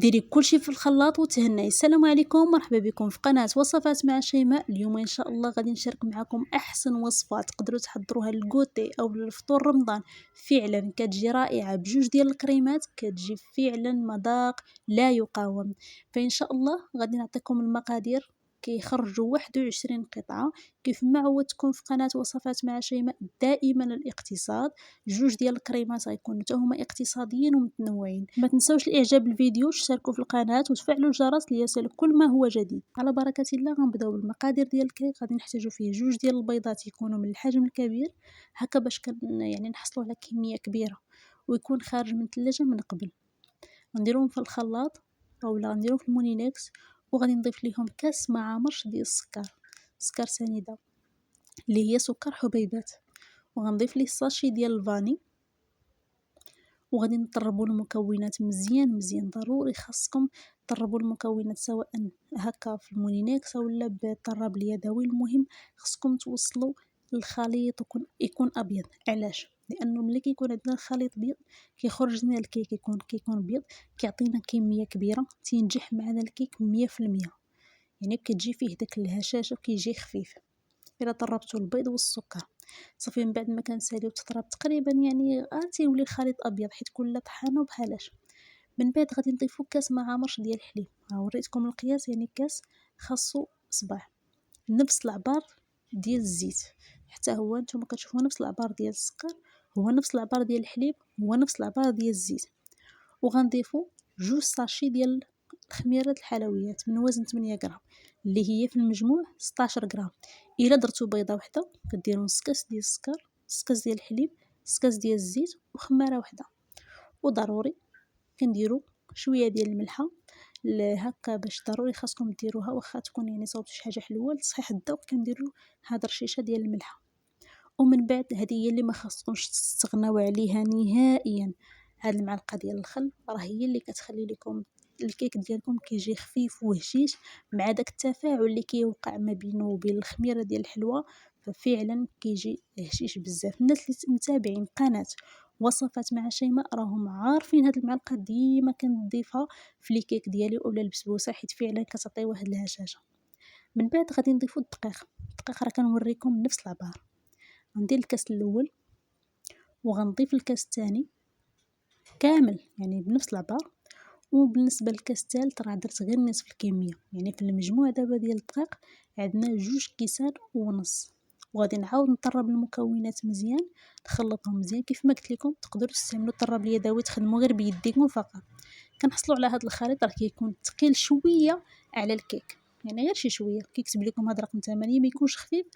ديري كلشي في الخلاط وتهناي. السلام عليكم، مرحبا بكم في قناة وصفات مع شيماء. اليوم ان شاء الله غادي نشارك معكم احسن وصفات تقدروا تحضروها للكوتي او للفطور رمضان. فعلا كتجي رائعه بجوج ديال الكريمات، كتجي فعلا مذاق لا يقاوم. فان شاء الله غادي نعطيكم المقادير. كيخرجوا 21 قطعه كيف ما عودتكم في قناه وصفات مع شيماء دائما الاقتصاد. جوج ديال الكريمات غيكونوا حتى هما اقتصاديين ومتنوعين. ما تنساوش الاعجاب بالفيديو، تشتركوا في القناه وتفعلوا الجرس ليصلك كل ما هو جديد. على بركه الله غنبداو بالمقادير ديال الكيك. غادي نحتاجوا فيه جوج ديال البيضات يكونوا من الحجم الكبير هكا باش يعني نحصلوا على كميه كبيره ويكون خارج من الثلاجه من قبل. غنديروهم في الخلاط اولا غنديروهم في المونينكس، وغادي نضيف ليهم كاس مع مرش ديال سكر سنيده اللي هي سكر حبيبات، وغنضيف ليه الساشي ديال الفاني. وغادي نطربوا المكونات مزيان ضروري خاصكم تطربوا المكونات سواء هكا في المونينكس ولا بالطراب اليدوي. المهم خاصكم توصلوا الخليط يكون ابيض. علاش؟ لانه ملي كيكون عندنا الخليط ابيض كيخرج لنا الكيك كيكون ابيض، كيعطينا كميه كبيره، تينجح معنا الكيك 100%. يعني كتجي فيه داك الهشاشه وكيجي خفيف الا طربتوا البيض والسكر. صافي من بعد ما كنساليو تطرب تقريبا يعني تيولي الخليط ابيض حيت كل طحانه بحالاش. من بعد غادي نضيفو كاس مع مرش ديال الحليب. وريتكم القياس، يعني كاس خاصو صباع، نفس العبار ديال الزيت حتى هو نتوما كتشوفوا نفس العبار ديال السكر، هو نفس العبار ديال الحليب، هو نفس العبار ديال الزيت. وغنضيفو جوج ساشي ديال خميره الحلويات من وزن 8 غرام اللي هي في المجموع 16 غرام. الا درتو بيضه وحده كديروا نص كاس ديال السكر، نص كاس ديال الحليب، نص كاس ديال الزيت وخماره وحده. وضروري كنديروا شويه ديال الملحه هكا باش ضروري خاصكم ديروها واخا تكون يعني صوبتوا شي حاجه حلوه لتصحيح الذوق. كنديروا هاد رشيشه ديال الملحه. ومن بعد هذه هي اللي ما خاصكمش تستغناو عليها نهائيا، هاد المعلقه ديال الخل راه هي اللي كتخلي لكم الكيك ديالكم كيجي خفيف وهشيش مع داك التفاعل اللي كيوقع ما بينه وبين الخميره ديال الحلوى. ففعلا كيجي هشيش بزاف. الناس اللي متابعين قناه وصفات مع شيماء راهم عارفين هاد المعلقه ديما كنضيفها في لي كيك ديالي اولا البسبوسه حيت فعلا كتعطي واحد الهشاشه. من بعد غادي نضيفو الدقيق راه كنوريكم نفس العبار. غندير الكاس الاول وغنضيف الكاس الثاني كامل يعني بنفس العبار. وبالنسبه للكاس الثالث راه درت غير نصف الكميه، يعني في المجموع دابا ديال الدقيق عندنا 2.5 كيسان. وغادي نعاود نطرب المكونات مزيان، نخلطهم مزيان. كيف ما قلت لكم تقدروا تستعملوا الطراب اليدوي، تخدموا غير بيديكم فقط. كنحصلوا على هذا الخليط راه كيكون ثقيل شويه على الكيك، يعني غير شي شويه. كيكتب لكم هذا رقم 8 ما يكونش خفيف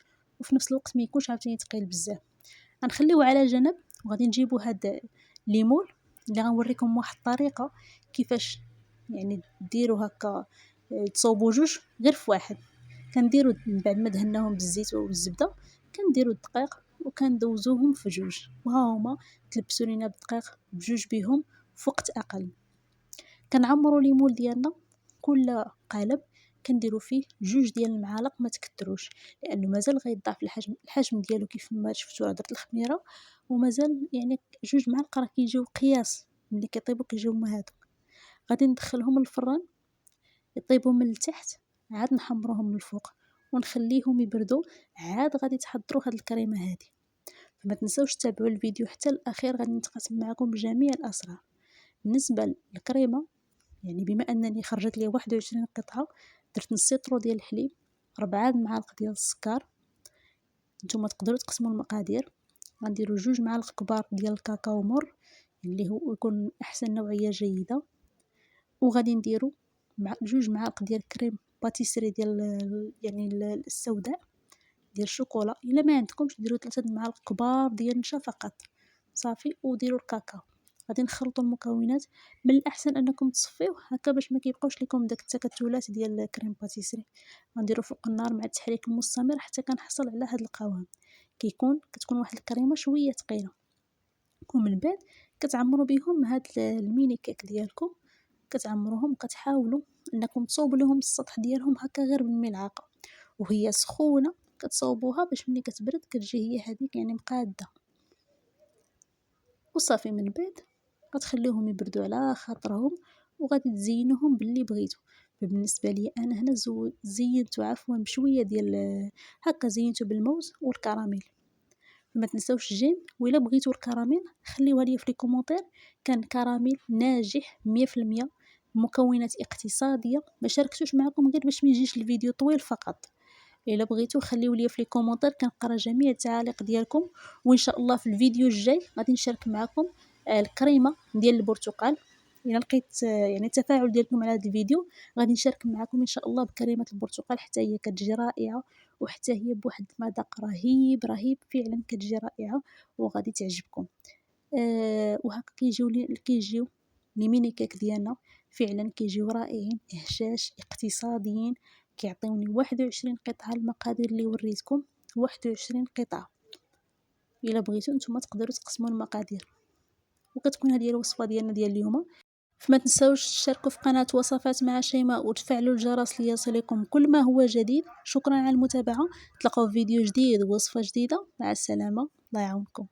وفي نفس الوقت ما يكونش عاوتاني ثقيل بزاف. غنخليوه على جنب وغادي نجيبوا هاد ليمون اللي غنوريكم واحد الطريقه كيفاش يعني ديروا هكا تصوبوا جوج غير في واحد. كنديروا من بعد ما دهناهم بالزيت والزبده كنديروا الدقيق وكندوزوهم في جوج، وها هما تلبسوا لينا بالدقيق بجوج بهم في وقت اقل. كنعمروا ليمون ديالنا كل قالب كنديروا فيه جوج ديال المعالق، ما تكثروش لانه مازال غيضاعف الحجم ديالو. كيف ما شفتوا درت الخميره ومازال يعني جوج معالق راه كيجيو قياس ملي كيطيبوا كيجيو هما هادوك. غادي ندخلهم للفران يطيبوا من التحت، عاد نحمروهم من الفوق ونخليهم يبردوا. عاد غادي تحضروا هاد الكريمه هذه. فما تنساوش تتابعوا الفيديو حتى الاخير، غادي نتقاسم معكم بجميع الاسرار. بالنسبه للكريمه يعني بما انني خرجت لي 21 قطعه درت نص لتر ديال الحليب، 4 معالق ديال السكر. نتوما تقدروا تقسموا المقادير. غنديروا 2 معالق كبار ديال الكاكاو مر اللي هو يكون احسن نوعيه جيده. وغادي نديروا 2 معالق ديال كريم باتيسري ديال يعني السوداء ديال الشوكولا. الا ما عندكمش ديروا 3 معالق كبار ديال النشا فقط صافي. وديروا الكاكاو. غادي نخلطوا المكونات. من الاحسن انكم تصفيوه هكا باش ما كيبقاوش لكم داك التكتلات ديال الكريم باتيسري. غنديروا فوق النار مع التحريك المستمر حتى كنحصل على هذا القوام. كتكون واحد الكريمه شويه ثقيله. ومن بعد كتعمروا بهم هاد الميني كيك ديالكم، كتعمروهم وكتحاولوا انكم تصوبوا لهم السطح ديالهم هكا غير بالملعقه وهي سخونه. كتصوبوها باش ملي كتبرد كتجي هي هذيك يعني مقاده. وصافي من بعد غتخليوهم يبردوا على خاطرهم وغادي تزينوهم باللي بغيتو. فبالنسبة ليا أنا هنا زينتو عفوا بشوية ديال هكا، زينتو بالموز والكراميل. ما تنساوش الجيم، وإلا بغيتو الكراميل خليوها ليا في لي كومونتير. كان كراميل ناجح 100%، مكونات اقتصادية، ما شاركتوش معكم غير باش ما يجيش الفيديو طويل فقط. إلا بغيتو خليو ليا في لي كومونتير، كنقرا جميع التعاليق ديالكم. وإن شاء الله في الفيديو الجاي غادي نشارك معكم الكريمة ديال البرتقال. إلا لقيت يعني التفاعل ديالكم على هذا الفيديو غادي نشارك معكم إن شاء الله بكريمة البرتقال، حتى هي كتجي رائعة، وحتى هي بواحد المذاق رهيب رهيب، فعلا كتجي رائعة وغادي تعجبكم. وهكا كيجيو لي ميني كيك ديالنا، فعلا كيجيو رائعين، هشاش، اقتصاديين. كيعطيوني 21 قطعة، المقادير اللي وريتكم 21 قطعة. إلا بغيتو نتوما تقدروا تقسموا المقادير. وكتكون هذه الوصفة ديالنا ديال اليوم. فما تنساوش تشتركوا في قناة وصفات مع شيماء وتفعلوا الجرس ليصلكم كل ما هو جديد. شكرا على المتابعة، تلقاو في فيديو جديد ووصفة جديدة. مع السلامة، الله يعاونكم.